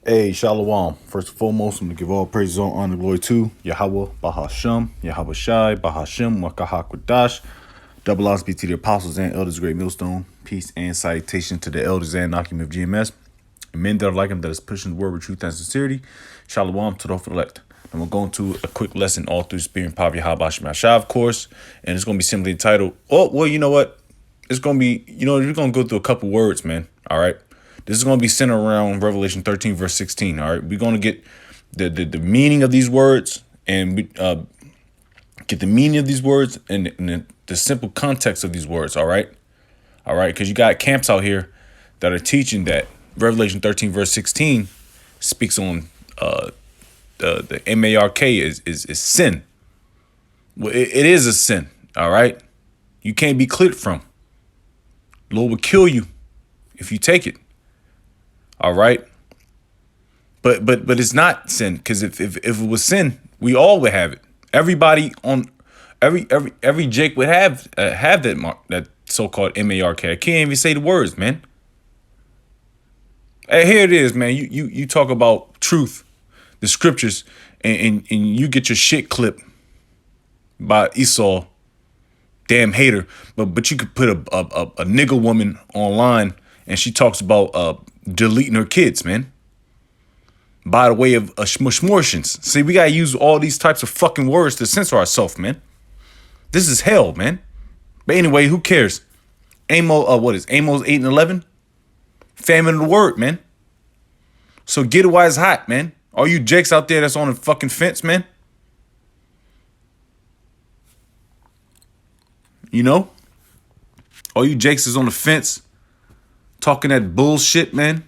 Hey, Shalom. First and foremost, I'm going to give all praise, all honor, and glory to Yahweh, Bahashem, Yahweh Shai, Bahashem, Wakahakwadash. Double honors be to the apostles and elders of Great Millstone. Peace and salutation to the elders and Nakim of GMS. And men that are like him that is pushing the word with truth and sincerity. Shalom to the elect. And we're going to a quick lesson all through Spirit and Power of Yahweh Shai, of course. And it's going to be simply entitled, oh, well, you know what? It's going to be, we're going to go through a couple words, man. All right. This is going to be centered around Revelation 13, verse 16. All right. We're going to get the meaning of these words and get the meaning of these words and the simple context of these words. All right. All right. Because you got camps out here that are teaching that Revelation 13, verse 16 speaks on the MARK is sin. Well, it is a sin. All right. You can't be cleared from. The Lord will kill you if you take it. All right. But it's not sin, because if it was sin, we all would have it. Everybody on every Jake would have that mark, that so-called MARK. I can't even say the words, man. Hey, here it is, man. You talk about truth, the scriptures, and you get your shit clipped by Esau, damn hater. But you could put a nigga woman online and she talks about deleting her kids, man, by the way of schmorshins. See, we gotta use all these types of fucking words to censor ourselves, man. This is hell, man. But anyway, who cares? Amos 8 and 11? Famine of the word, man. So get it while it's hot, man. All you jakes out there that's on the fucking fence, man. All you jakes is on the fence talking that bullshit, man.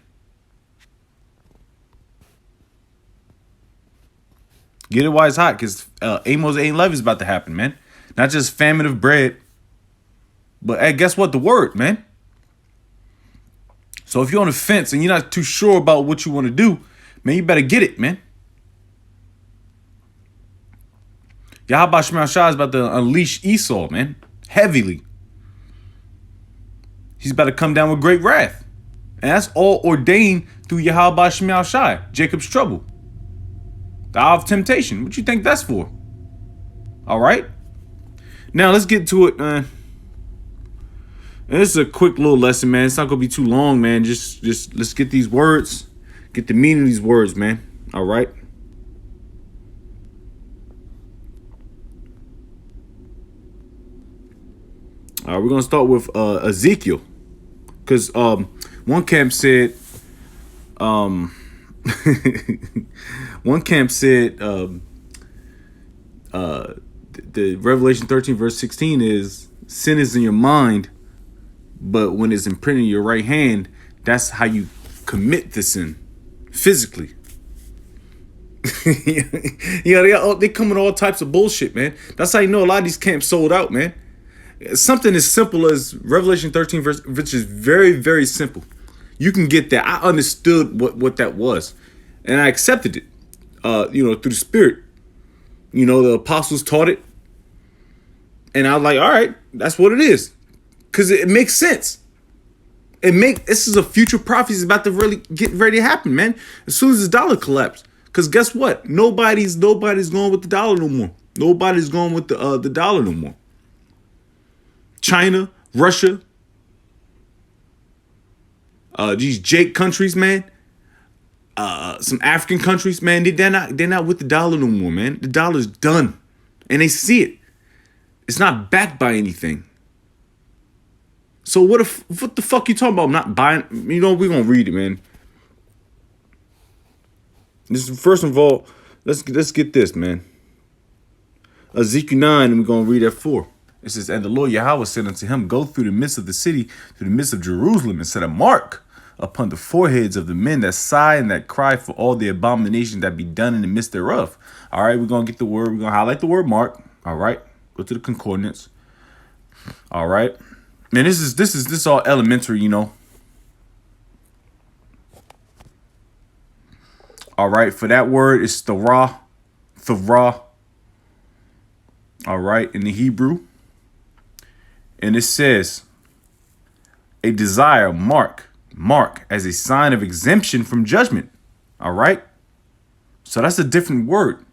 Get it while it's hot, because Amos 8 and 11 is about to happen, man. Not just famine of bread, but hey, guess what? The word, man. So if you're on the fence and you're not too sure about what you want to do, man, you better get it, man. Yahweh Shai is about to unleash Esau, man, heavily. He's about to come down with great wrath. And that's all ordained through Yahweh Shai, Jacob's trouble. The hour of temptation. What you think that's for? All right. Now let's get to it, man. And this is a quick little lesson, man. It's not gonna be too long, man. Just let's get these words, get the meaning of these words, man. All right. All right, we're gonna start with Ezekiel, because one camp said the Revelation 13 verse 16 is sin is in your mind, but when it's imprinted in your right hand, that's how you commit the sin physically. They come with all types of bullshit, man. That's how you know a lot of these camps sold out, man. Something as simple as Revelation 13 verse, which is very, very simple. You can get that. I understood what that was, and I accepted it, through the Spirit. The apostles taught it, and I was like, all right, that's what it is, because it makes sense. This is a future prophecy about to really get ready to happen, man. As soon as the dollar collapsed, because guess what? Nobody's going with the dollar no more. Nobody's going with the dollar no more. China, Russia, these Jake countries, man. Some African countries, man. They're not with the dollar no more, man. The dollar's done, and they see it. It's not backed by anything. So what the fuck you talking about? I'm not buying. We're gonna read it, man. First of all, let's get this, man. Ezekiel 9, and we're gonna read at 4. It says, and the Lord Yahweh said unto him, go through the midst of the city, through the midst of Jerusalem, and set a mark upon the foreheads of the men that sigh and that cry for all the abominations that be done in the midst thereof. All right, we're going to get the word. We're going to highlight the word mark. All right, go to the concordance. All right. Man, this is all elementary, All right, for that word, it's thara. All right, in the Hebrew. And it says, a desire, mark as a sign of exemption from judgment. All right. So that's a different word.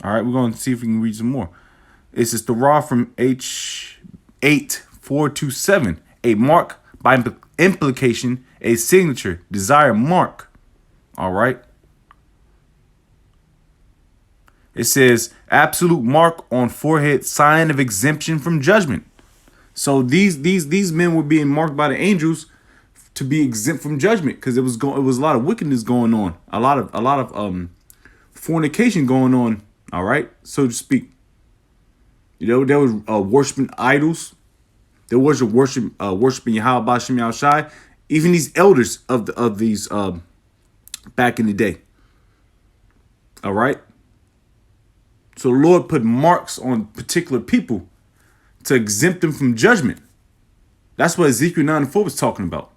All right. We're going to see if we can read some more. It's just the raw from H8427. A mark by implication, a signature, desired mark. All right. It says absolute mark on forehead, sign of exemption from judgment. So these men were being marked by the angels to be exempt from judgment because it was a lot of wickedness going on, a lot of fornication going on. All right, so to speak. You know, there was worshiping idols. There was a worshiping Yahweh Bashim Yahushai. Even these elders of these back in the day. All right. So the Lord put marks on particular people to exempt them from judgment. That's what Ezekiel 9:4 was talking about.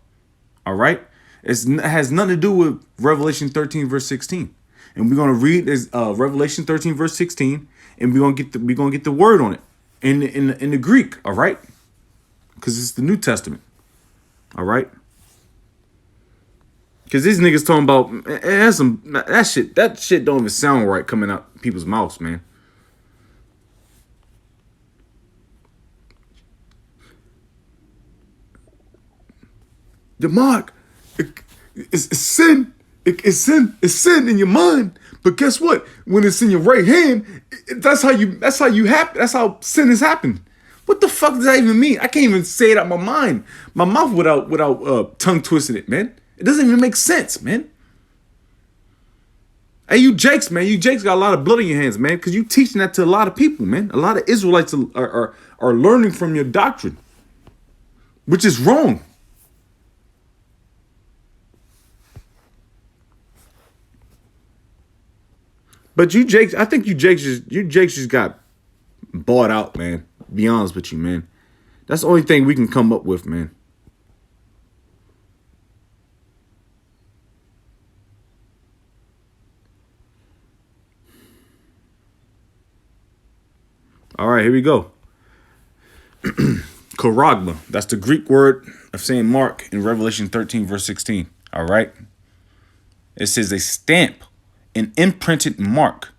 All right. It has nothing to do with Revelation 13 verse 16. And we're gonna read Revelation 13 verse 16, and we're gonna get the word on it in the Greek. All right, because it's the New Testament. All right. Because these niggas talking about it has some that shit don't even sound right coming out people's mouths, man. The mark, it's sin. It's sin in your mind. But guess what? When it's in your right hand, that's how sin has happened. What the fuck does that even mean? I can't even say it out my mind, my mouth without tongue twisting it, man. It doesn't even make sense, man. Hey, you Jakes, man. You Jakes got a lot of blood in your hands, man, because you teaching that to a lot of people, man. A lot of Israelites are learning from your doctrine, which is wrong. But you Jakes, I think you Jakes just got bought out, man. Be honest with you, man. That's the only thing we can come up with, man. All right, here we go. Charagma. That's the Greek word of saying mark in Revelation 13, verse 16. All right. It says a stamp, an imprinted mark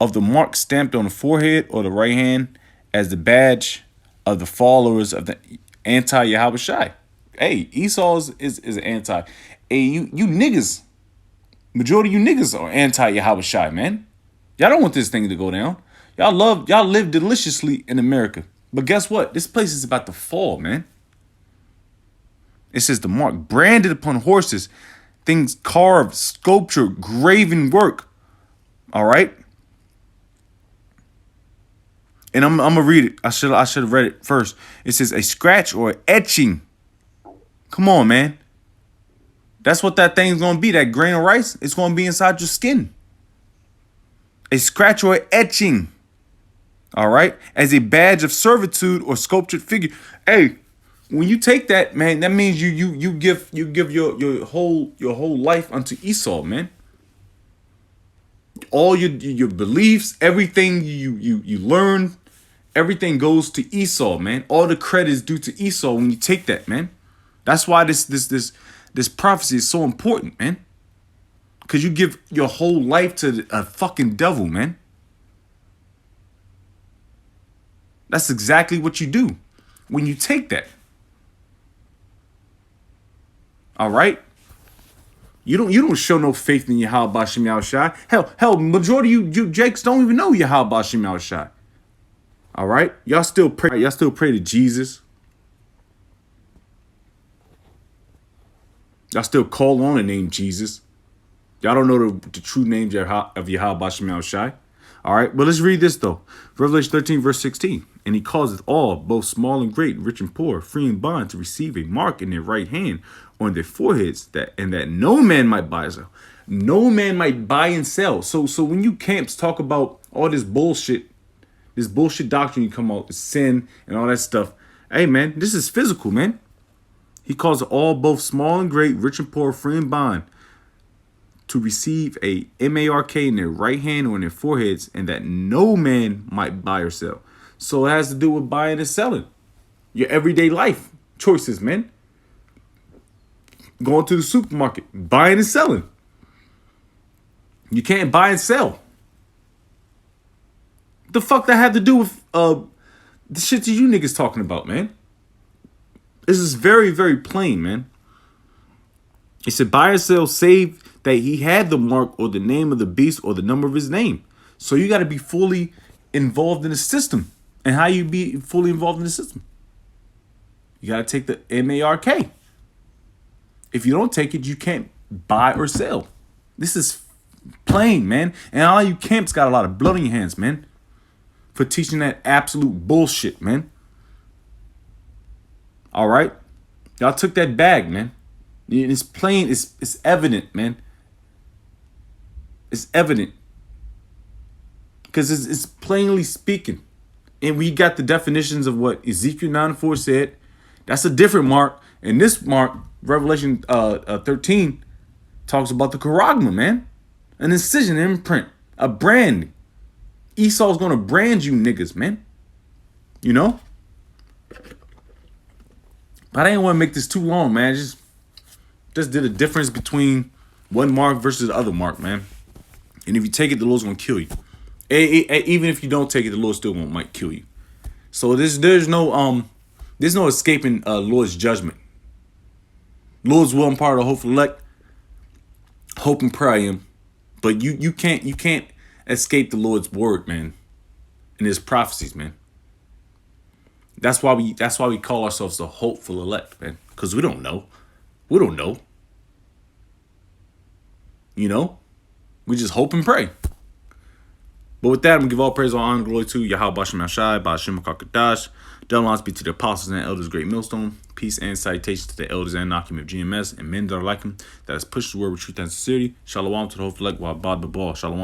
of the mark stamped on the forehead or the right hand as the badge of the followers of the anti-Yahushai. Hey, Esau is an anti. Hey, you niggas, majority of you niggas are anti-Yahushai, man. Y'all don't want this thing to go down. Y'all live deliciously in America. But guess what? This place is about to fall, man. It says the mark branded upon horses, things carved, sculpture, graven work. All right. And I'm gonna read it. I should have read it first. It says a scratch or etching. Come on, man. That's what that thing's gonna be. That grain of rice, it's gonna be inside your skin. A scratch or etching. All right, as a badge of servitude or sculptured figure. Hey, when you take that, man, that means you give your whole life unto Esau, man. All your beliefs, everything you learn, everything goes to Esau, man. All the credit is due to Esau when you take that, man. That's why this prophecy is so important, man. Because you give your whole life to a fucking devil, man. That's exactly what you do when you take that. All right? You don't show no faith in Yahweh Bashim Yahushai. Hell, majority of you Jakes don't even know Yahweh Bashim Yahushai. All right? Y'all still pray to Jesus. Y'all still call on the name Jesus. Y'all don't know the true name of Yahweh Bashim Yahushai. All right, but let's read this though. Revelation 13, verse 16. And he causeth all, both small and great, rich and poor, free and bond, to receive a mark in their right hand on their foreheads, that no man might buy or sell. No man might buy and sell. So when you camps talk about all this bullshit doctrine you come out, sin and all that stuff. Hey man, this is physical, man. He calls all, both small and great, rich and poor, free and bond, to receive a mark in their right hand or in their foreheads, and that no man might buy or sell. So it has to do with buying and selling. Your everyday life choices, man. Going to the supermarket, buying and selling. You can't buy and sell. The fuck that had to do with the shit that you niggas talking about, man? This is very, very plain, man. It said buy or sell save that he had the mark or the name of the beast or the number of his name. So you got to be fully involved in the system. And how you be fully involved in the system? You got to take the MARK. If you don't take it, you can't buy or sell. This is plain, man. And all you camps got a lot of blood on your hands, man, for teaching that absolute bullshit, man. All right? Y'all took that bag, man. It's plain. It's evident, man. It's evident. Because it's plainly speaking. And we got the definitions of what Ezekiel 9:4 said. That's a different mark. And this mark, Revelation 13, talks about the charagma, man. An incision, an imprint, a brand. Esau's going to brand you niggas, man. You know? But I didn't want to make this too long, man. Just did a difference between one mark versus the other mark, man. And if you take it, the Lord's going to kill you. Even if you don't take it, the Lord still might kill you. So there's no escaping Lord's judgment. Lord's will and part of the hopeful elect. Hope and pray him. But you can't escape the Lord's word, man. And his prophecies, man. That's why we call ourselves the hopeful elect, man. Because we don't know. We don't know. You know? We just hope and pray. But with that, I'm going to give all praise, all honor, and glory to Yahweh Bashem Yashai, Bashem Kakadash. Double honors be to the apostles and elders, great millstone. Peace and salutations to the elders and Nakim of GMS and men that are like him, that has pushed the word with truth and sincerity. Shalom to the whole elect, Wabad Babal. Shalom.